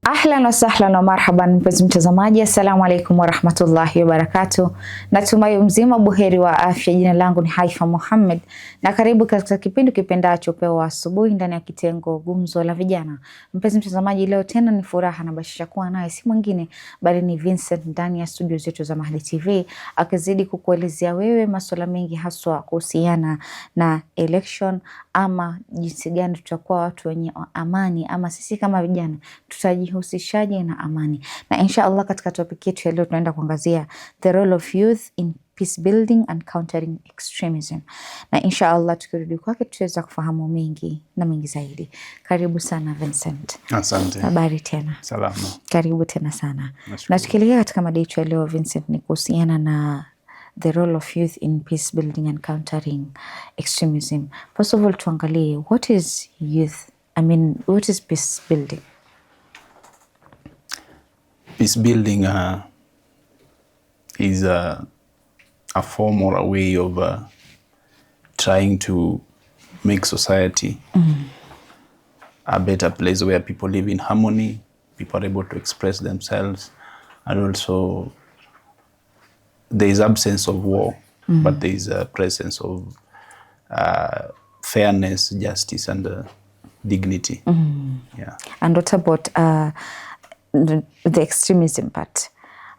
Ahlan wa sahlan wa marhaban mpenzi mtazamaji, assalamu alaikum warahmatullahi wabarakatuh. Natumai mzima buheri wa afya. Jina langu ni Haifa Muhammad na karibu katika kipindi kipendacho Upeo wa Asubuhi ndani ya kitengo Gumzo la Vijana. Mpenzi mtazamaji, leo tena ni furaha na bashasha kuwa naye si mwingine bali ni Vincent ndani ya studio zetu za Mahdi TV, akizidi kukuelezea wewe masuala mengi haswa kuhusiana na election ama jinsi gani tutakuwa watu wenye amani, ama sisi kama vijana tutajihusishaje na amani. Na inshallah katika topic yetu ya leo tunaenda kuangazia the role of youth in peace building and countering extremism. Na inshallah tukirudi kwake tutaweza kufahamu mengi na mengi zaidi. Karibu sana Vincent. Asante. Habari tena? Salama. Karibu tena sana. Na tukielekea katika mada yetu ya leo Vincent, ni kuhusiana na the role of youth in peace building and countering extremism. First of all, tuangalie what is youth? What is peace building? Peace building is a form or a way of trying to make society a better place where people live in harmony, people are able to express themselves, and also there is absence of war, but there is a presence of fairness, justice, and dignity. Yeah. And what about the extremism part,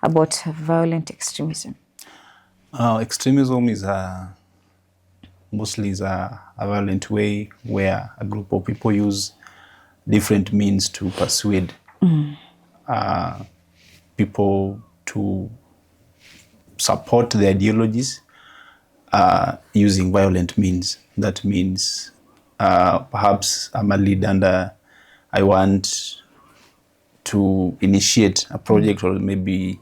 about violent extremism? Extremism is mostly a violent way where a group of people use different means to persuade people to support their ideologies using violent means. That means perhaps I'm a leader and I want to initiate a project or maybe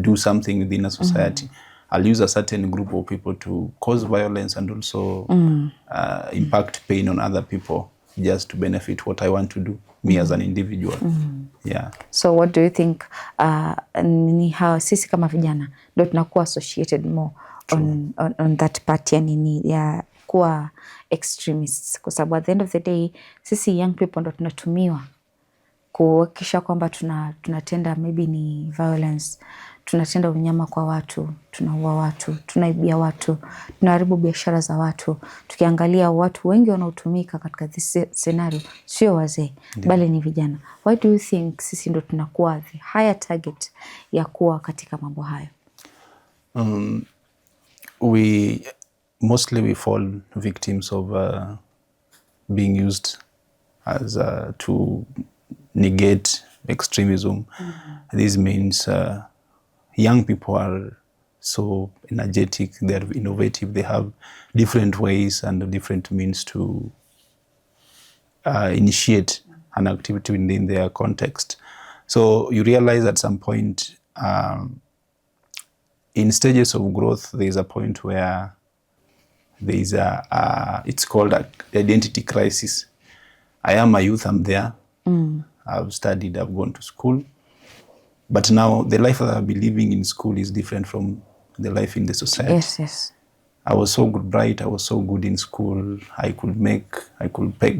do something within a society. I'll use a certain group of people to cause violence and also impact pain on other people just to benefit what I want to do, me as an individual. Yeah. So what do you think ni how sisi kama vijana ndio tunakuwa associated more on that part ya kuwa extremists, kwa sababu at the end of the day sisi young people ndio tunatumiwa kuhakikisha kwamba tunatenda maybe ni violence, tunatenda unyama kwa watu, tunaua watu, tunaibia watu, tunaharibu biashara za watu. Tukiangalia watu wengi wanaotumika katika this scenario sio wazee, bali ni vijana. Why do you think sisi ndo tunakuwa the higher target ya kuwa katika mambo hayo? We fall victims of being used as to negate extremism. This means young people are so energetic, they are innovative, they have different ways and different means to initiate an activity within their context. So you realize at some point in stages of growth, there is a point where there is it's called an identity crisis. I am a youth, I'm there. I've studied, I've gone to school. But now the life that I'll be living in school is different from the life in the society. Yes. I was so bright, I was so good in school. I could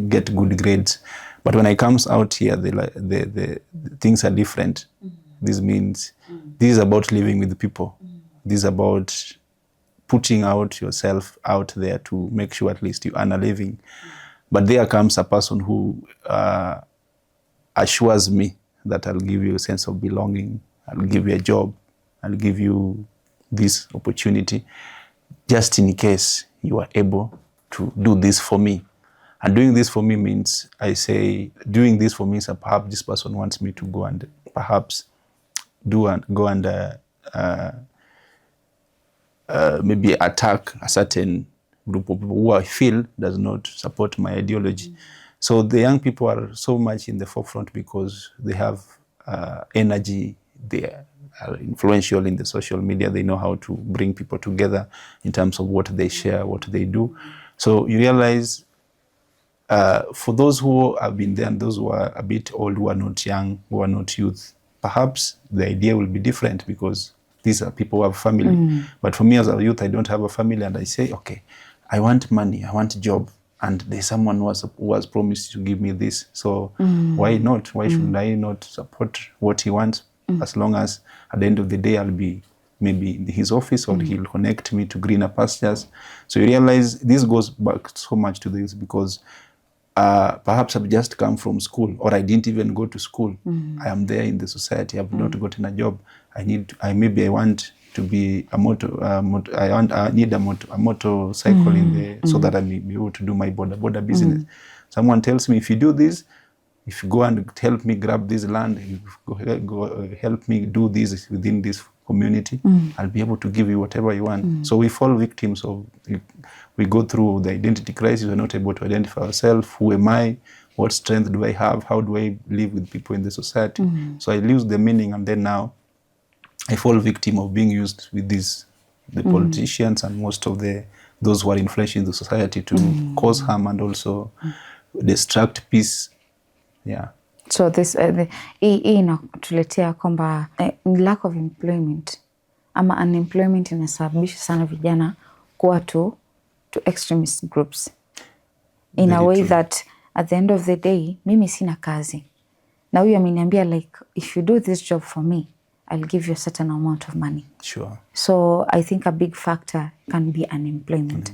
get good grades. But when I comes out here, the things are different. This means this is about living with people. This is about putting out yourself out there to make sure at least you earn a living. But there comes a person who assures me that I'll give you a sense of belonging, I'll give you a job, I'll give you this opportunity, just in case you are able to do this for me. And doing this for me means, doing this for me is perhaps this person wants me to go and perhaps go and maybe attack a certain group of people who I feel does not support my ideology. So the young people are so much in the forefront because they have energy, they are influential in the social media, they know how to bring people together in terms of what they share, what they do. So you realize for those who have been there and those who are a bit old, who are not young, who are not youth, perhaps the idea will be different because these are people who have family. But for me as a youth, I don't have a family, and I say, okay, I want money, I want a job, and there's someone who has promised to give me this. So why not? Why should I not support what he wants? As long as at the end of the day, I'll be maybe in his office, or he'll connect me to greener pastures. So you realize this goes back so much to this, because perhaps I've just come from school, or I didn't even go to school. I am there in the society. I've not gotten a job. I want to be a I need a motorcycle in there, so that I may be able to do my border business. Someone tells me, if you do this, if you go and help me grab this land, if you go help me do this within this community, I'll be able to give you whatever you want. So we fall victims of, we go through the identity crisis. We're not able to identify ourselves. Who am I? What strength do I have? How do I live with people in the society? So I lose the meaning, and then now I fall victim of being used with the politicians and most of those who are influencing the society to cause harm and also destruct peace. Yeah. So this hii inatuletea kwamba lack of employment ama unemployment inasababisha sana vijana kuwa to extremist groups in a way that at the end of the day, mimi sina kazi na huyu ameniambia like, if you do this job for me, I'll give you a certain amount of money. Sure. So I think a big factor can be unemployment.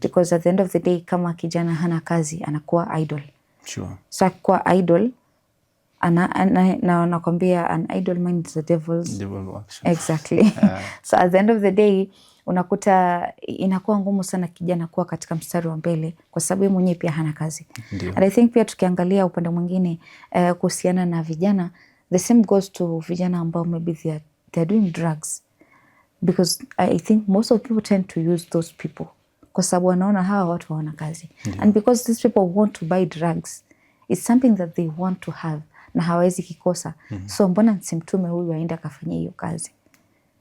Because at the end of the day, kama kijana hana kazi, anakuwa idle. Sure. So kuwa idle, na nakwambia an idle mind is the devil's works. Exactly. So at the end of the day, unakuta inakuwa ngumu sana kijana kuwa katika mstari wa mbele kwa sababu yeye mwenyewe pia hana kazi. And I think pia tukiangalia upande mwingine kuhusiana na vijana, the same goes to vijana ambao maybe they're doing drugs, because I think most of people tend to use those people kwa sababu wanaona hawa watu hawana kazi. And because these people want to buy drugs, it's something that they want to have na hawezi kikosa. So mbona nsimtume huyu aende akafanyia hiyo kazi?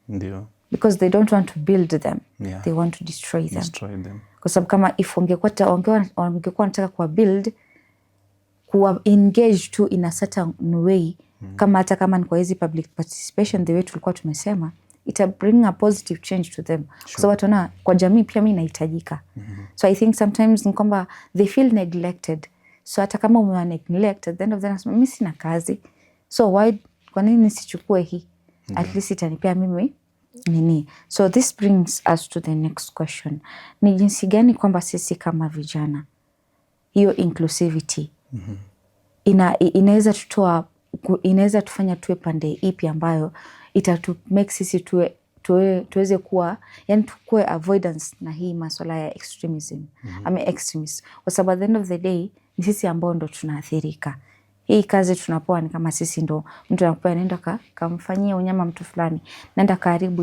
Ndio. Because they don't want to build them. They want to destroy them. Kwa sababu kama if wangekuwa wanataka kuwa build, kuwa engage to in a certain way, hata kama ni kwa hizi public participation, the way tulikuwa tumesema, it bring a positive change to them. Kwa sababu watu kwa jamii pia mimi nahitajika. So I think sometimes ni kwamba they feel neglected. So hata kama umewa neglect, at the end of the day, mimi sina kazi. So kwa nini nisichukue hii? At least itanipea mimi nini. So this brings us to the next question. Ni jinsi gani kwamba sisi kama vijana, hiyo inclusivity, inaweza tufanya tuwe pande ipi ambayo make sisi tuweze kuwa, yani tukue avoidance na hii masuala ya extremism, extremist. Kwa sababu at the end of the day, ni sisi ambao ndo tunaathirika. Hii kazi tunapoa ni kama sisi ndo mtu anakuwa nenda kamfanyia unyama mtu fulani, nenda karibu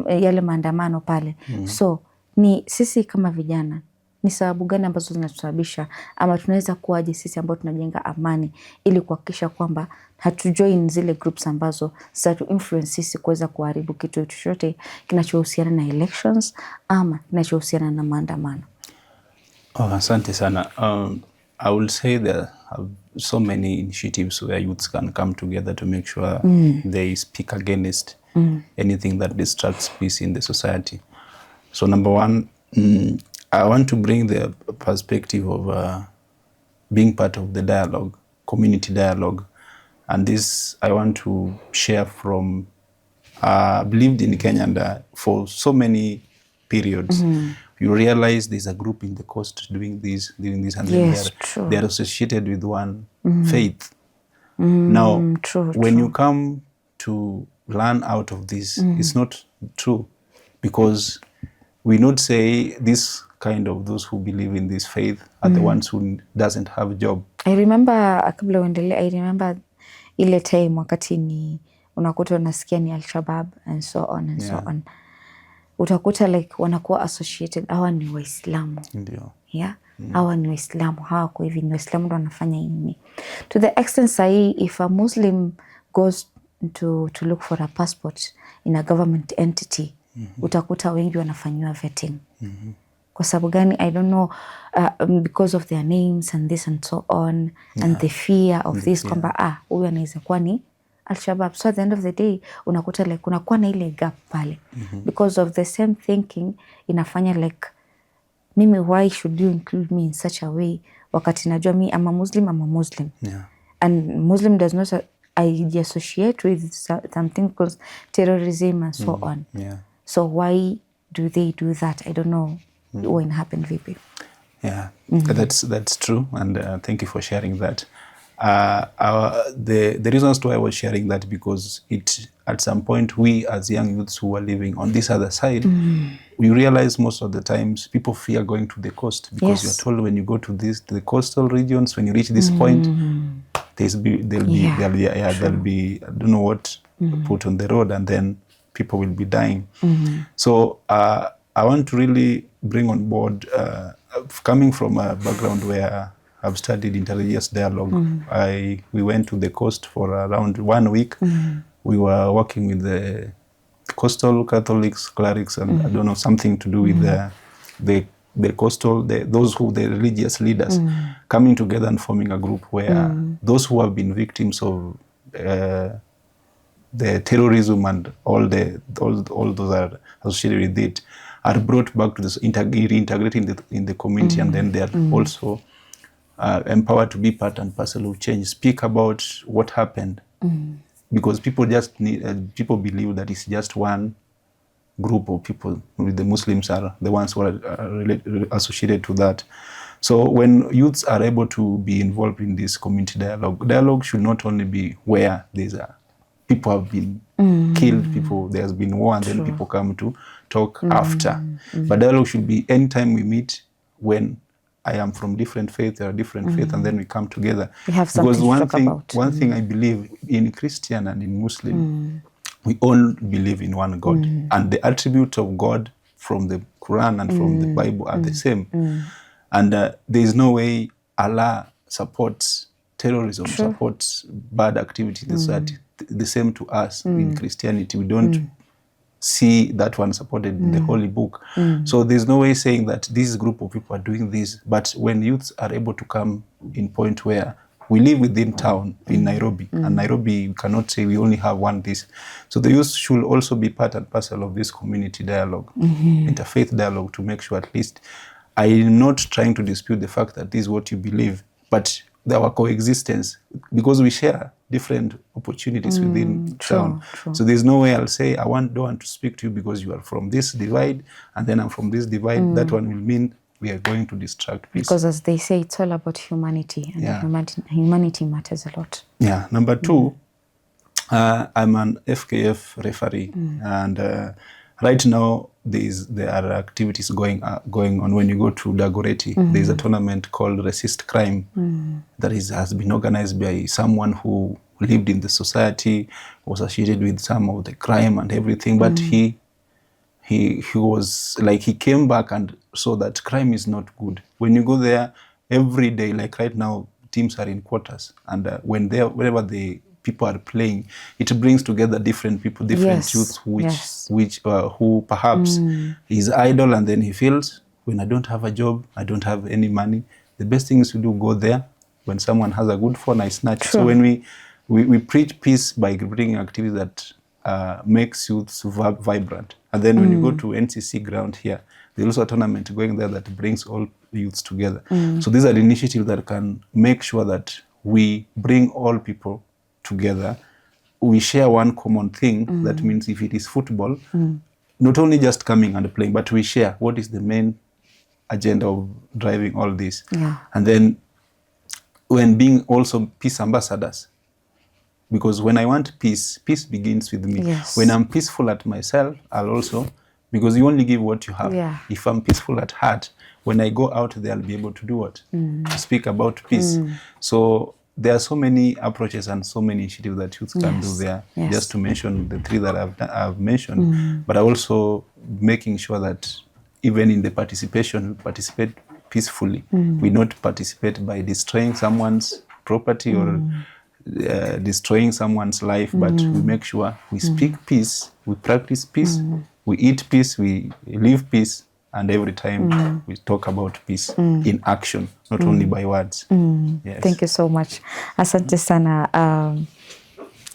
yale maandamano pale. So ni sisi kama vijana, ni sababu gani ambazo zinatusababisha ama tunaweza kuwaje sisi ambao tunajenga amani ili kuhakikisha kwamba hatujoin zile groups ambazo zitatu influence sisi kuweza kuharibu kitu chochote kinachohusiana na elections ama kinachohusiana na maandamano? Asante sana. I will say there are so many initiatives where youths can come together to make sure they speak against anything that distracts peace in the society. So number one, I want to bring the perspective of being part of the dialogue, community dialogue. And this I want to share from, I've lived in Kenya and for so many periods. You realize there's a group in the coast doing this, and yes, then they're associated with one faith. Now, when you come to learn out of this, it's not true, because we not say this kind of those who believe in this faith are the ones who doesn't have a job. I remember kabla uendelee, I remember ile time wakati ni unakuta unasikia ni Al-Shabaab and so on and so on. Utakuta like wanakuwa associated, hawa ni Waislamu. Ndio. Yeah. Hawa ni Waislamu, hawa kwa hivi ni Waislamu ndo wanafanya nini. To the extent sahi, if a Muslim goes to look for a passport in a government entity, utakuta wengi wanafanywa vetting. Kwa sababu gani? I don't know, because of their names and this and so on, and the fear of this kwamba huyu anaweza kuwa ni Al-Shabaab. So at the end of the day, unakuta like kunakuwa na ile gap pale. Because of the same thinking, inafanya like mimi, why should you include me in such a way wakati najua mi I'm a Muslim. Yeah. And Muslim does not associate with something called terrorism and so on. Yeah. So why do they do that? I don't know when happened vipi. Yeah, that's true, and thank you for sharing that. The reasons why I was sharing that, because at some point we as young youths who are living on this other side, we realize most of the times people fear going to the coast, because you're told when you go to the coastal regions, when you reach this point, there'll be I don't know what put on the road, and then people will be dying. So I want to really bring on board, coming from a background where I've studied interreligious dialogue. We went to the coast for around 1 week. We were working with the coastal Catholics, clerics, and I don't know, something to do with the coastal, the religious leaders coming together and forming a group where those who have been victims of the terrorism and all those are associated with it are brought back to this, reintegrated in the community, and then they are also empowered to be part and parcel of change. Speak about what happened, because people people believe that it's just one group of people. The Muslims are the ones who are associated to that. So when youths are able to be involved in this community dialogue should not only be where people have been killed, there's been war, and then people come to talk after. But dialogue should be anytime we meet, when I am from different faith, there are different faith, and then we come together. We have something to talk about. One thing I believe in Christian and in Muslim, we all believe in one God, and the attributes of God from the Quran and from the Bible are the same. And there is no way Allah supports terrorism, supports bad activity in society. The same to us in Christianity. We don't see that one supported in the Holy Book. So there's no way saying that this group of people are doing this. But when youths are able to come in point where we live within town in Nairobi, and Nairobi, we cannot say we only have one this. So the youth should also be part and parcel of this community dialogue, interfaith dialogue, to make sure at least I'm not trying to dispute the fact that this is what you believe, but our coexistence, because we share different opportunities within town. So there's no way I'll say I don't want to speak to you because you are from this divide, and then I'm from this divide. That one will mean we are going to distract peace. Because as they say, it's all about humanity, and humanity matters a lot. Yeah. Number two, I'm an FKF referee, and right now there are activities going on. When you go to Dagoretti, there's a tournament called Resist Crime that has been organized by someone who lived in the society, was associated with some of the crime and everything, but he was like, he came back and saw that crime is not good. When you go there every day, like right now, teams are in quarters, and whenever the people are playing, it brings together different people, different youths, who perhaps is idle, and then he feels, when I don't have a job, I don't have any money, the best thing is to go there. When someone has a good phone, I snatch. So when we preach peace by bringing activities that makes youths vibrant. And then when you go to NCC ground here, there's also a tournament going there that brings all youths together. So these are the initiatives that can make sure that we bring all people together. We share one common thing. That means if it is football, not only just coming and playing, but we share what is the main agenda of driving all this. And then when being also peace ambassadors, because when I want peace, peace begins with me. When I'm peaceful at myself, I'll also, because you only give what you have. If I'm peaceful at heart, when I go out there, I'll be able to do what? To speak about peace. So there are so many approaches and so many initiatives that youth can do there. Just to mention the three that I've mentioned, but also making sure that even in the participation, we participate peacefully. We not participate by destroying someone's property or destroying someone's life, but we make sure we speak peace, we practice peace, we eat peace, we live peace, and every time we talk about peace in action, not only by words. Thank you so much. Asante sana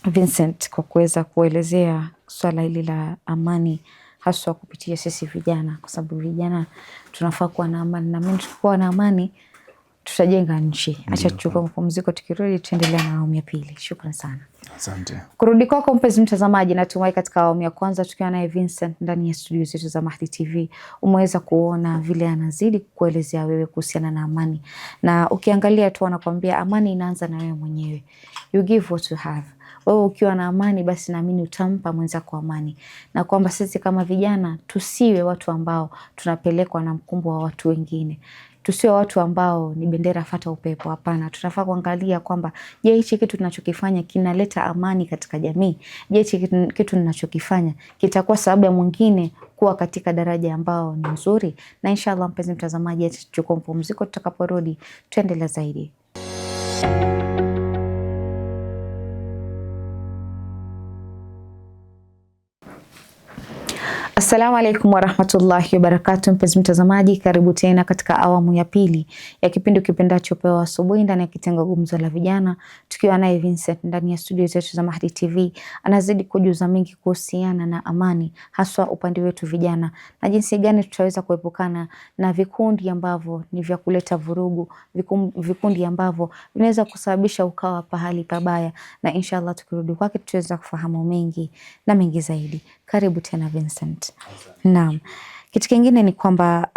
Vincent kwa kuweza kuelezea swala hili la amani haswa kupitia sisi vijana, kwa sababu vijana tunafaa kuwa na amani, na mimi tukikuwa na amani tutajenga nchi. Acha tuchukue mapumziko, tukirudi tuendelea na awamu ya pili. Shukrani sana. Asante. Kurudi kwako mpenzi mtazamaji, natumai katika awamu ya kwanza tukiwa naye Vincent ndani ya studio zetu za Mahdi TV umeweza kuona vile anazidi kuelezea wewe kuhusiana na amani, na ukiangalia tu anakuambia amani inaanza na wewe mwenyewe. You give what you have. Wewe ukiwa na amani, basi naamini utampa mwenzako amani, na kwamba sisi kama vijana tusiwe watu ambao tunapelekwa na mkumbo wa watu wengine. Tusiwe watu ambao ni bendera fata upepo. Hapana, tunafaa kuangalia kwamba je, hichi kitu tunachokifanya kinaleta amani katika jamii? Je, hichi kitu ninachokifanya kitakuwa sababu ya mwingine kuwa katika daraja ambao ni nzuri? Na inshallah mpenzi mtazamaji, tuchukue mpumziko, tutakaporudi tuendelea zaidi. Assalamu alaikum warahmatullahi wabarakatuh. Mpenzi mtazamaji, karibu tena katika awamu ya pili ya kipindi kipendacho Pewa Asubuhi ndani ya kitengo Gumzo la Vijana, tukiwa naye Vincent ndani ya studio zetu za Mahdi TV. Anazidi kujuza mengi kuhusiana na amani, haswa upande wetu vijana, na jinsi gani tutaweza kuepukana na vikundi ambavyo ni vya kuleta vurugu, vikundi ambavyo vinaweza kusababisha ukawa pahali pabaya, na inshallah tukirudi kwake tutaweza kufahamu mengi na mengi zaidi. Karibu tena Vincent. Naam. Kitu kingine ni kwamba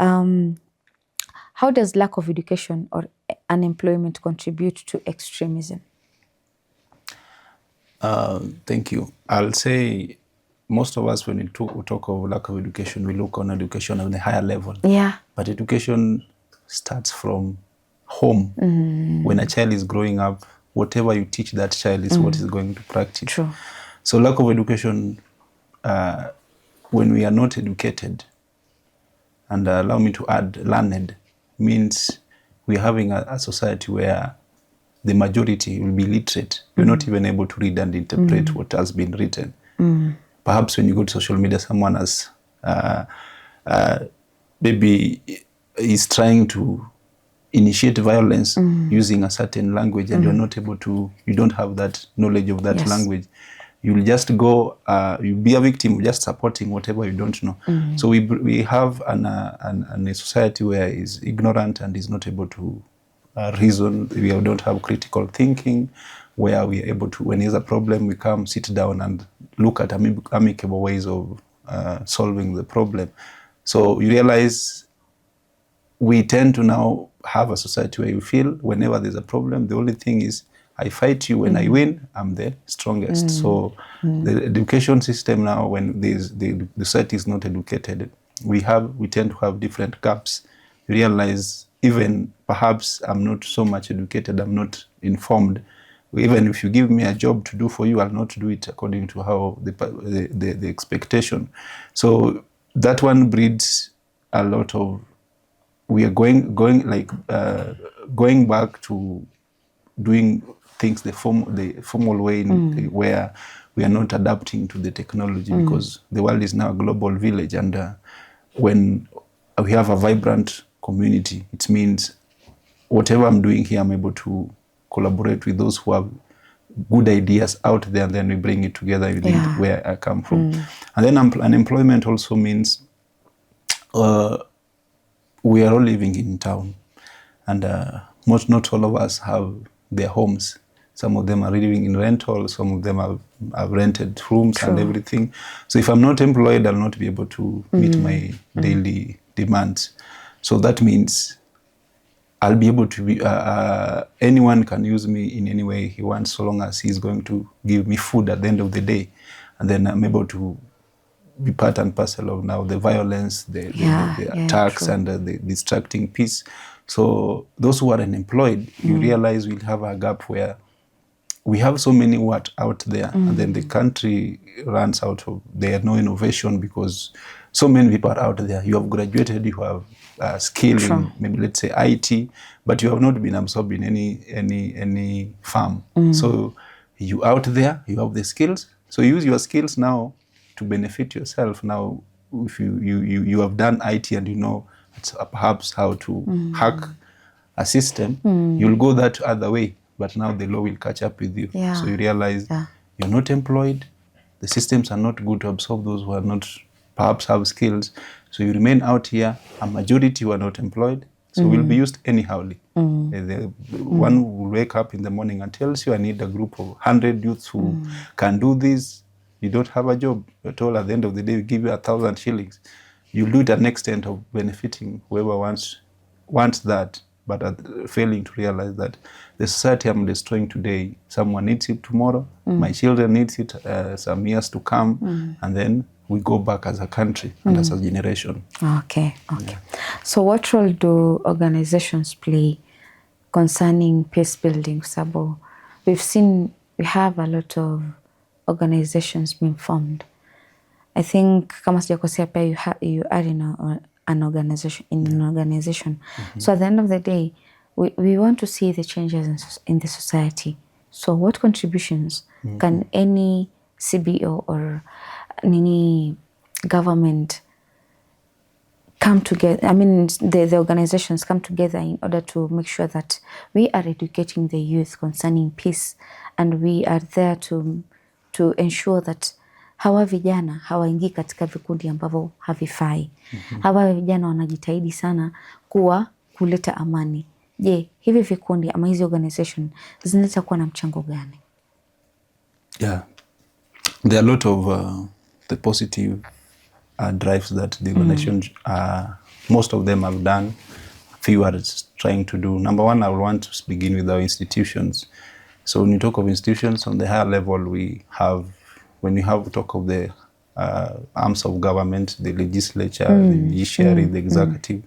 how does lack of education or unemployment contribute to extremism? Thank you. I'll say most of us, when we talk of lack of education, we look on education on a higher level. Yeah. But education starts from home. When a child is growing up, whatever you teach that child is what is going to practice. True. So lack of education, when we are not educated, and allow me to add learned, means we're having a society where the majority will be literate. We're not even able to read and interpret what has been written. Perhaps when you go to social media, someone has maybe is trying to initiate violence using a certain language, and you're not able to, you don't have that knowledge of that language. You'll just go, you'll be a victim just supporting whatever you don't know. So we have a society where is ignorant and is not able to reason. We don't have critical thinking, where we are able to, when there's a problem, we come sit down and look at amicable ways of solving the problem. So you realize we tend to now have a society where you feel whenever there's a problem, the only thing is I fight you, when I win, I'm the strongest. So the education system now, when the society is not educated, we tend to have different gaps. You realize even perhaps I'm not so much educated, I'm not informed. Even if you give me a job to do for you, I'll not do it according to how the expectation. So that one breeds a lot of, we are going back to doing things the formal way, where we are not adapting to the technology, because the world is now a global village, and when we have a vibrant community, it means whatever I'm doing here, I'm able to collaborate with those who have good ideas out there, and then we bring it together within where I come from. And then unemployment also means we are all living in town, and not all of us have their homes. Some of them are living in rental, some of them have rented rooms and everything. So if I'm not employed, I'll not be able to meet my daily demands. So that means I'll be able to be, anyone can use me in any way he wants, so long as he's going to give me food at the end of the day. And then I'm able to be part and parcel of now the violence, the attacks, and the distracting peace. So those who are unemployed, you realize we'll have a gap where we have so many out there, and then the country runs out of, there no innovation, because so many people are out there. You have graduated, you have skill in maybe let's say IT, but you have not been absorbed in any firm. So you out there, you have the skills, so use your skills now to benefit yourself. Now if you have done IT and you know perhaps how to hack a system, you'll go that other way, but now the law will catch up with you. So you realize you're not employed, the systems are not good to absorb those who are not perhaps have skills. So you remain out here, a majority who are not employed, so will be used anyhowly. The one who will wake up in the morning and tells you, I need a group of 100 youths who can do this. You don't have a job at all. At the end of the day, we give you 1,000 shillings. You'll do it at an extent of benefiting whoever wants that, but failing to realize that the society I'm destroying today, someone needs it tomorrow, my children needs it some years to come, and then we go back as a country and as a generation. Okay. Yeah. So what role do organizations play concerning peace building? Sabo, we have a lot of organizations being formed. I think kama sijakosea pia you are in an organization. So at the end of the day, we want to see the changes in the society. So what contributions can any CBO or any government come together, I mean the organizations come together in order to make sure that we are educating the youth concerning peace, and we are there to ensure that hawa vijana hawaingii katika vikundi ambavyo havifai. Hawa vijana wanajitahidi sana kuleta amani. Je, hivi vikundi ama hizi organization zinaweza kuwa na mchango gani? Yeah, there are a lot of the positive drives that the organizations, most of them have done. Few are trying to do. Number one, I want to begin with our institutions. So when you talk of institutions on the higher level, when you have talk of the arms of government, the legislature, the judiciary, the executive.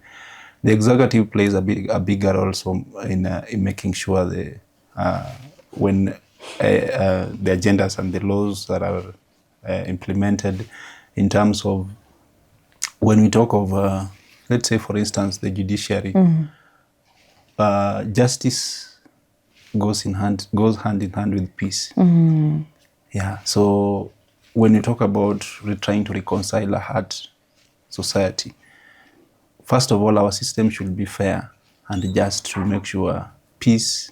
The executive plays a bigger role in making sure when the agendas and the laws that are implemented, in terms of when we talk of, let's say for instance, the judiciary, justice goes hand in hand with peace. Yeah. So when you talk about trying to reconcile a hurt society, first of all, our system should be fair and just to make sure peace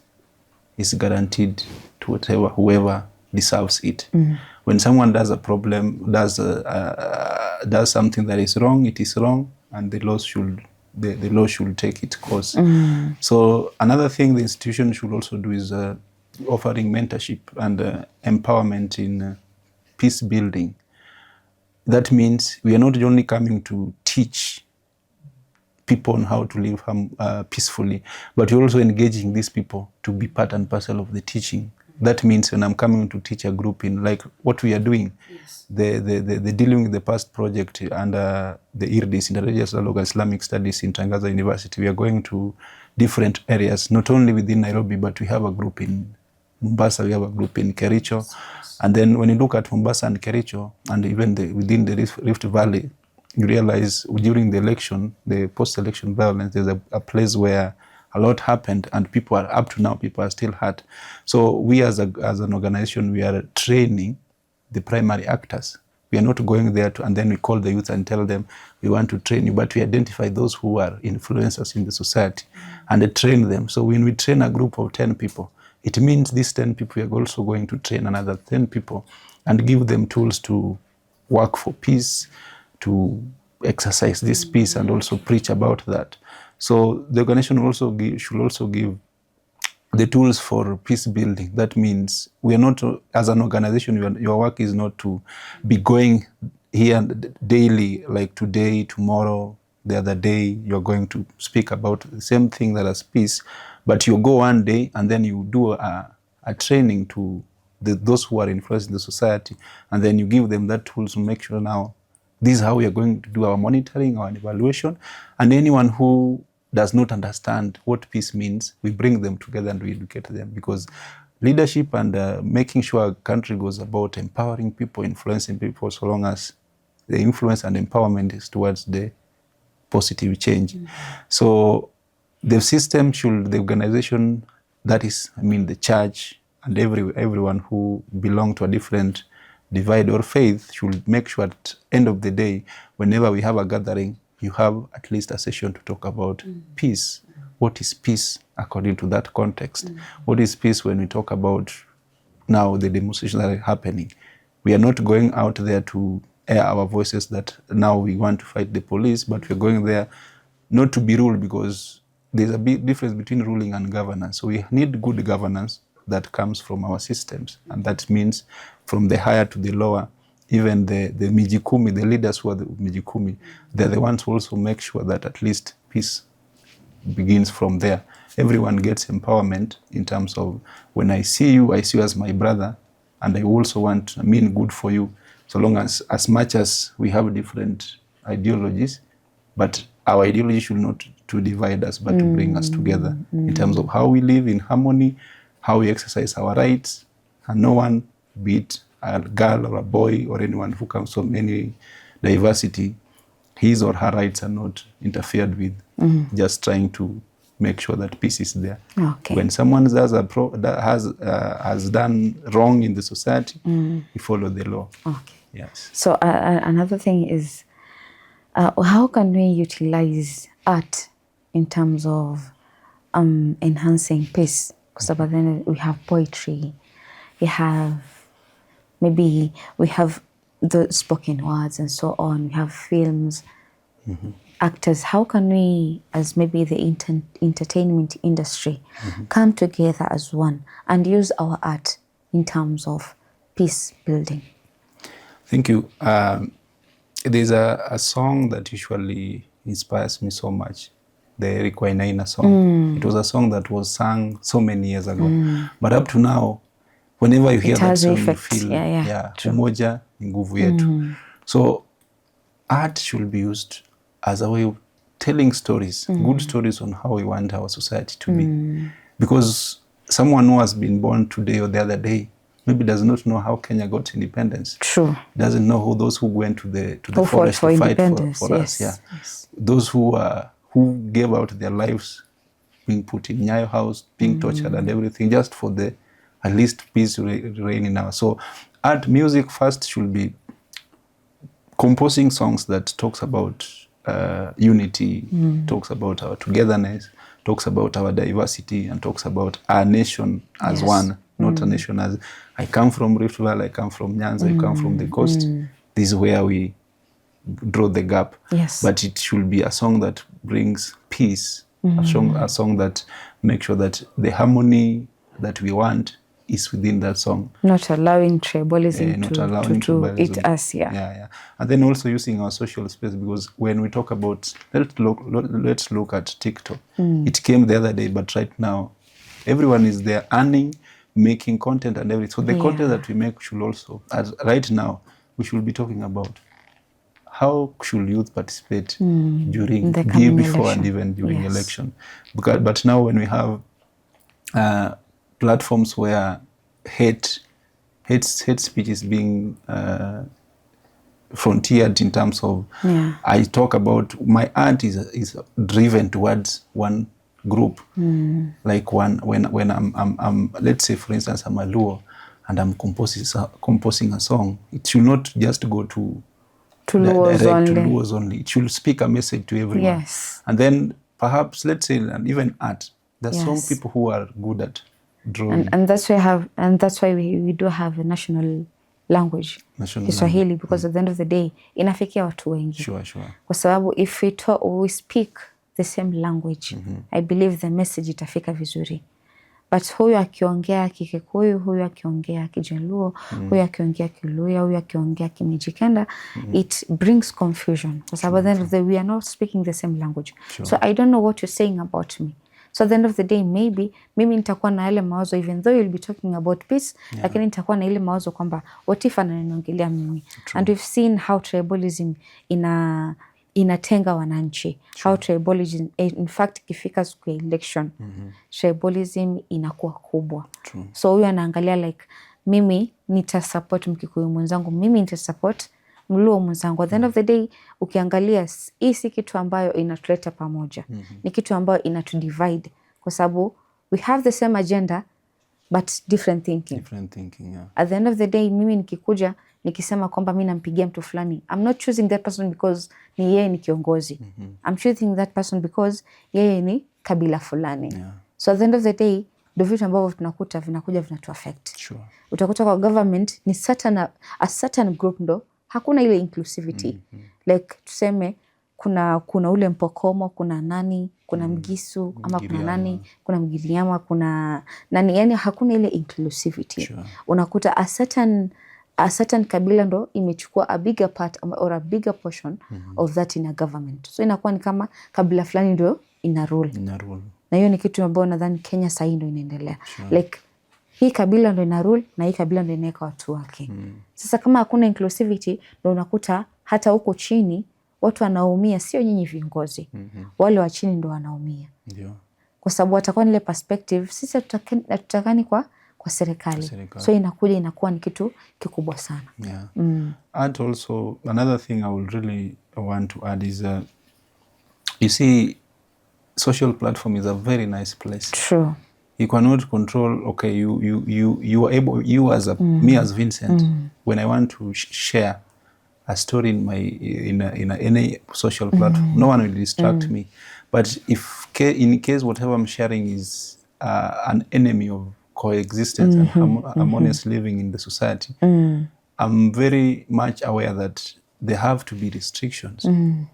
is guaranteed to whoever deserves it. When someone does a problem, does something that is wrong, it is wrong, and the law should take its course. So another thing the institution should also do is offering mentorship and empowerment in peace building. That means we are not only coming to teach people on how to live peacefully, but we're also engaging these people to be part and parcel of the teaching. That means when I'm coming to teach a group in like what we are doing, the dealing with the past project under the IRDIS, Interreligious Dialogue and Islamic Studies in Tangaza University, we are going to different areas, not only within Nairobi, but we have a group in Mombasa, we have a group in Kericho. And then when you look at Mombasa and Kericho, and even within the Rift Valley, you realize during the election, the post-election violence, there's a place where a lot happened, and people are still hurt. So we as an organization, we are training the primary actors. We are not going there and then we call the youth and tell them we want to train you, but we identify those who are influencers in the society and train them. So when we train a group of 10 people, it means these 10 people are also going to train another 10 people and give them tools to work for peace, to exercise this peace and also preach about that. So the organization should also give the tools for peace building. That means we are not, as an organization, your work is not to be going here daily, like today, tomorrow, the other day, you're going to speak about the same thing that is peace, but you go one day and then you do a training to those who are influencing the society, and then you give them that tools to make sure now this is how we are going to do our monitoring, our evaluation, and anyone who does not understand what peace means, we bring them together and we educate them, because leadership and making sure a country goes about empowering people, influencing people, so long as the influence and empowerment is towards the positive change. So the system the organization, that is, the church and everyone who belong to a different divide or faith should make sure at the end of the day, whenever we have a gathering, you have at least a session to talk about peace. What is peace according to that context? What is peace when we talk about now the demonstrations that are happening? We are not going out there to air our voices that now we want to fight the police, but we're going there not to be ruled, because there's a big difference between ruling and governance. So we need good governance that comes from our systems, and that means from the higher to the lower. Even the mijikumi, the leaders who are the mijikumi, they're the ones who also make sure that at least peace begins from there. Everyone gets empowerment in terms of, when I see you as my brother, and I also mean good for you, so long as much as we have different ideologies, but our ideology should not to divide us, but to bring us together in terms of how we live in harmony, how we exercise our rights, and no one, be it a girl or a boy or anyone who comes from any diversity, his or her rights are not interfered with. Just trying to make sure that peace is there. Okay. When someone has done wrong in the society, we follow the law. Okay. Yes. So another thing is, how can we utilize art in terms of enhancing peace? Because then we have poetry, we have the spoken words and so on. We have films, actors. How can we, as maybe the entertainment industry, come together as one and use our art in terms of peace building? Thank you. There's a song that usually inspires me so much, the Eric Wainaina song. It was a song that was sung so many years ago. But up to now, whenever you hear that song, you feel, umoja ni nguvu yetu. So art should be used as a way of telling stories, good stories on how we want our society to be. Because someone who has been born today or the other day maybe does not know how Kenya got independence. True. Doesn't know who those who went to the forest to fight for us. Yeah. Yes. Those who gave out their lives, being put in Nyayo house, being tortured and everything, just for the at least peace reign in our. So art, music first should be composing songs that talks about unity, talks about our togetherness, talks about our diversity, and talks about our nation as one, not a nation as, I come from Rift Valley, I come from Nyanza, you come from the coast. This is where we draw the gap. Yes. But it should be a song that brings peace, a song that makes sure that the harmony that we want is within that song. Not allowing tribalism to eat us. Yeah. And then also using our social space, because when we talk about, let's look at TikTok. It came the other day, but right now, everyone is there earning, making content and everything. So the content that we make should also, right now, we should be talking about how should youth participate during, before and even during election. But now when we have platforms where hate speech is being frontiered in terms of, I talk about, my art is driven towards one group. Like when I'm let's say for instance I'm a Luo and I'm composing a song, it should not just go to Luos only. It should speak a message to everyone. Yes. And then perhaps, let's say, and even art, there's some people who are good at drawing. And that's why we do have a national language, Kiswahili, because at the end of the day inafikia watu wengi. Sure. Kwa sababu if we speak the same language, I believe the message itafika vizuri. But huyu akiongea Kikikuyu, huyu akiongea Kijaluo, huyu akiongea Kiluya, huyu akiongea Kimijikenda, it brings confusion. Because at the end of the day, we are not speaking the same language. Sure. So I don't know what you're saying about me. So at the end of the day, maybe mimi nitakuwa na ile mawazo, even though you'll be talking about peace, lakini nitakuwa na ile mawazo kwamba what if ananiongelea mimi. And we've seen how tribalism inatenga wananchi. How tribalism, in fact, ikifika siku ya election, tribalism inakuwa kubwa. So huyu anaangalia like, mimi nitasupport Mkikuyu mwenzangu, mimi nitasupport Mluo mwenzangu. At the end of the day, ukiangalia, hii si kitu ambayo inatuleta pamoja. Ni kitu ambayo inatudivide. Kwa sababu we have the same agenda, but different thinking. At the end of the day, mimi nikikuja, nikisema kwamba mimi nampigia mtu fulani, I'm not choosing that person because ni yeye ni kiongozi. I'm choosing that person because yeye ni kabila fulani. So at the end of the day, ndio vitu ambavyo tunakuja vinatu affect. Utakuta kwa government ni a certain group ndo hakuna ile inclusivity. Like tuseme kuna ule Mpokomo, kuna nani, kuna Mgisu ama kuna nani, kuna Mgiriama, kuna nani, yani hakuna ile inclusivity. Sure. Unakuta a certain kabila ndo imechukua a bigger part or a bigger portion of that in a government. So inakuwa ni kama kabila fulani ndio ina rule. Na hiyo ni kitu ambayo nadhani Kenya sasa ndio inaendelea. Sure. Like hii kabila ndio ina rule na hii kabila ndio inaweka watu wake. Sasa kama hakuna inclusivity ndio unakuta hata huko chini watu wanaumia, sio nyinyi viongozi. Wale wa chini ndio wanaumia. Ndio. Kwa sababu watakuwa ile perspective sisi hatutakani kwa serikali. So inakuwa ni kitu kikubwa sana. Yeah. And also another thing I would really want to add is you see, social platform is a very nice place. True. You cannot control. Okay, you are able. You as me as Vincent, when I want to share a story in any social platform, no one will distract me. But if in case whatever I'm sharing is an enemy of coexistence and harmonious living in the society, I'm very much aware that there have to be restrictions.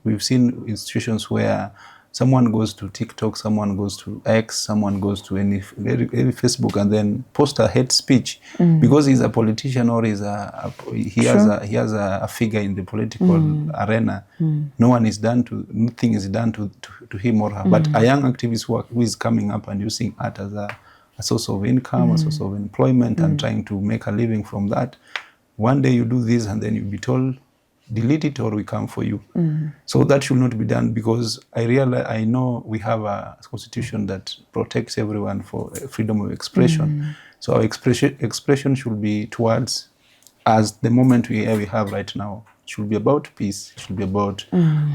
We've seen institutions where someone goes to TikTok, someone goes to X, someone goes to any Facebook and then post a hate speech because he's a politician or he has a figure in the political arena. Nothing is done to him or her. But a young activist who is coming up and using art as a source of income, a source of employment, and trying to make a living from that. One day you do this and then you'll be told, delete it or we come for you. So that should not be done, because I know we have a constitution that protects everyone for freedom of expression. So our expression should be towards, as the moment we have right now, it should be about peace, it should be about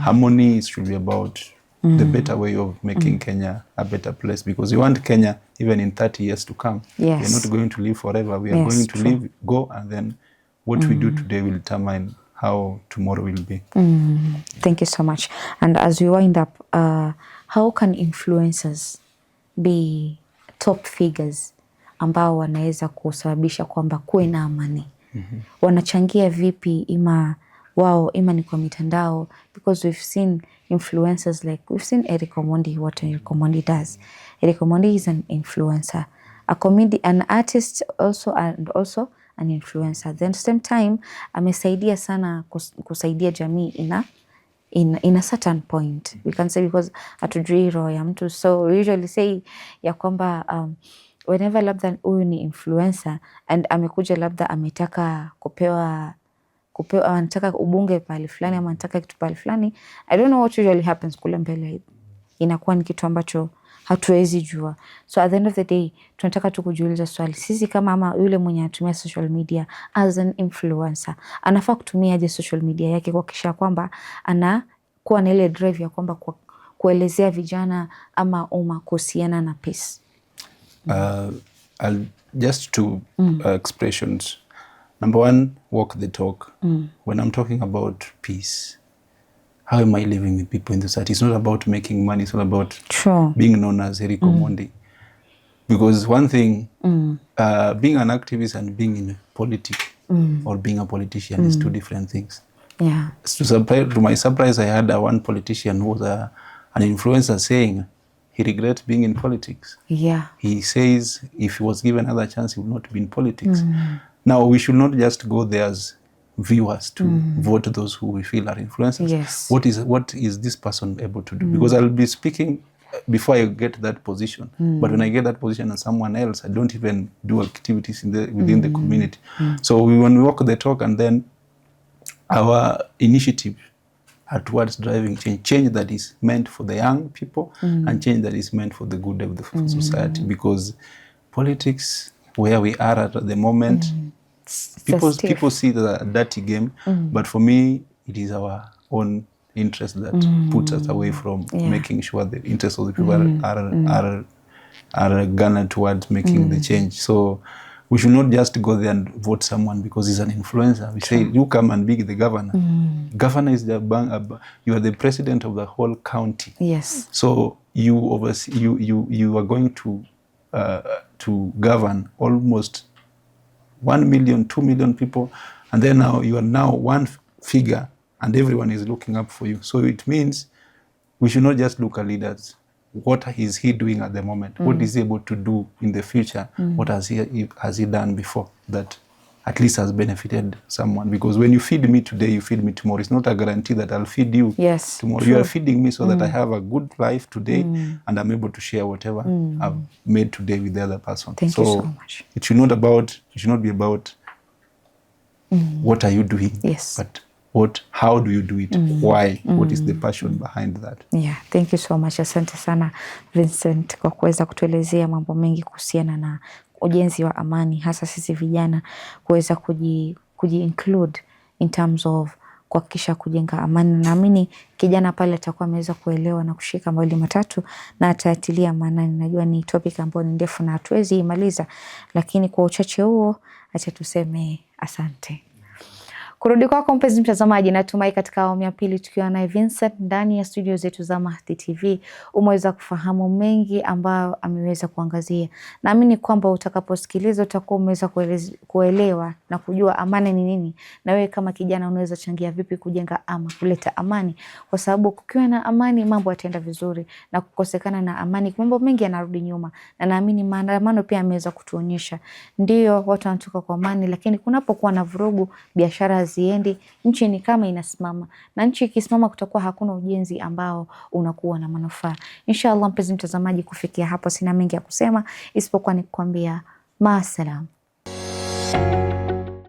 harmony, it should be about the better way of making Kenya a better place, because we want Kenya even in 30 years to come. Yes. We're not going to live forever. We are going to go, and then what we do today will determine how tomorrow will be. Thank you so much. And as we wind up, how can influencers be top figures ambao wanaweza kusababisha kwamba kuwe na amani? Wanachangia vipi, ima ni kwa mitandao? Because we've seen influencers like, we've seen Eric Omondi, what Eric Omondi does. Eric Omondi is an influencer, a comedian, an artist also, and also an influencer. Then same time amesaidia sana kusaidia jamii in a certain point, we can say, because hatujui roho ya mtu. So we usually say ya kwamba whenever labda huyu ni influencer and amekuja labda ametaka kupewa anataka ubunge pale fulani ama anataka kitu pale fulani, I don't know what usually happens kule mbele. Inakuwa ni kitu ambacho hatuwezi jua. So at the end of the day, tunataka tu kujiuliza swali, sisi kama ama yule mwenye anatumia social media as an influencer, anafaa kutumia aje social media yake kuhakikisha kwamba anakuwa na ile drive ya kwamba kuelezea vijana ama umma kuhusiana na peace? Just two expressions. Number one, walk the talk. When I'm talking about peace, how am I living with people in the society? It's not about making money. It's not about being known as Eric Omondi. Because one thing, being an activist and being in politics or being a politician is two different things. Yeah. To my surprise, I had one politician who was an influencer saying he regrets being in politics. Yeah. He says if he was given another chance, he would not be in politics. Now, we should not just go there as viewers to vote those who we feel are influencers. Yes. What is this person able to do? Because I'll be speaking before I get that position. But when I get that position and someone else, I don't even do activities within the community. So when we walk the talk, and then our initiative are towards driving change that is meant for the young people and change that is meant for the good of the society. Because politics, where we are at the moment, people see the dirty game, but for me, it is our own interest that puts us away from making sure the interests of the people are garnered towards making the change. So we should not just go there and vote someone because he's an influencer. We say, you come and be the governor. Governor is you are the president of the whole county. Yes. So you are going to govern almost 1 million, 2 million people, and then now you are one figure and everyone is looking up for you. So it means we should not just look at leaders. What is he doing at the moment? What is he able to do in the future? What has he done before that at least has benefited someone? Because when you feed me today, you feed me tomorrow. It's not a guarantee that I'll feed you tomorrow. True. You are feeding me so that I have a good life today and I'm able to share whatever I've made today with the other person. Thank you so much. It should not be about what are you doing? Yes. But how do you do it? Why? What is the passion behind that? Yeah, thank you so much. Asante sana Vincent kwa kuweza kutuelezea mambo mengi kuhusiana na ujenzi wa amani, hasa sisi vijana kuweza kuji-include in terms of kuhakikisha kujenga amani. Naamini kijana pale atakuwa ameweza kuelewa na kushika mawili matatu na atatilia maanani. Najua ni topic ambayo ni ndefu na hatuwezi imaliza, lakini kwa uchache huo acha tuseme asante. Kurudi kwako mpenzi mtazamaji, natumai katika awamu ya pili tukiwa naye Vincent ndani ya studio zetu za Mahdi TV umeweza kufahamu mengi ambayo ameweza kuangazia. Naamini kwamba utakaposikiliza utakuwa umeweza kuelewa na kujua amani ni nini, na wewe kama kijana unaweza changia vipi kujenga ama kuleta amani, kwa sababu kukiwa na amani mambo yataenda vizuri, na kukosekana na amani mambo mengi yanarudi nyuma. Na naamini maandamano pia yameweza kutuonyesha ndio watu wanatoka kwa amani, lakini kunapokuwa na vurugu, biashara ziendi, nchi ni kama inasimama, na nchi ikisimama kutakuwa hakuna ujenzi ambao unakuwa na manufaa. Inshallah mpenzi mtazamaji, kufikia hapo sina mengi ya kusema isipokuwa ni kukwambia maasalam.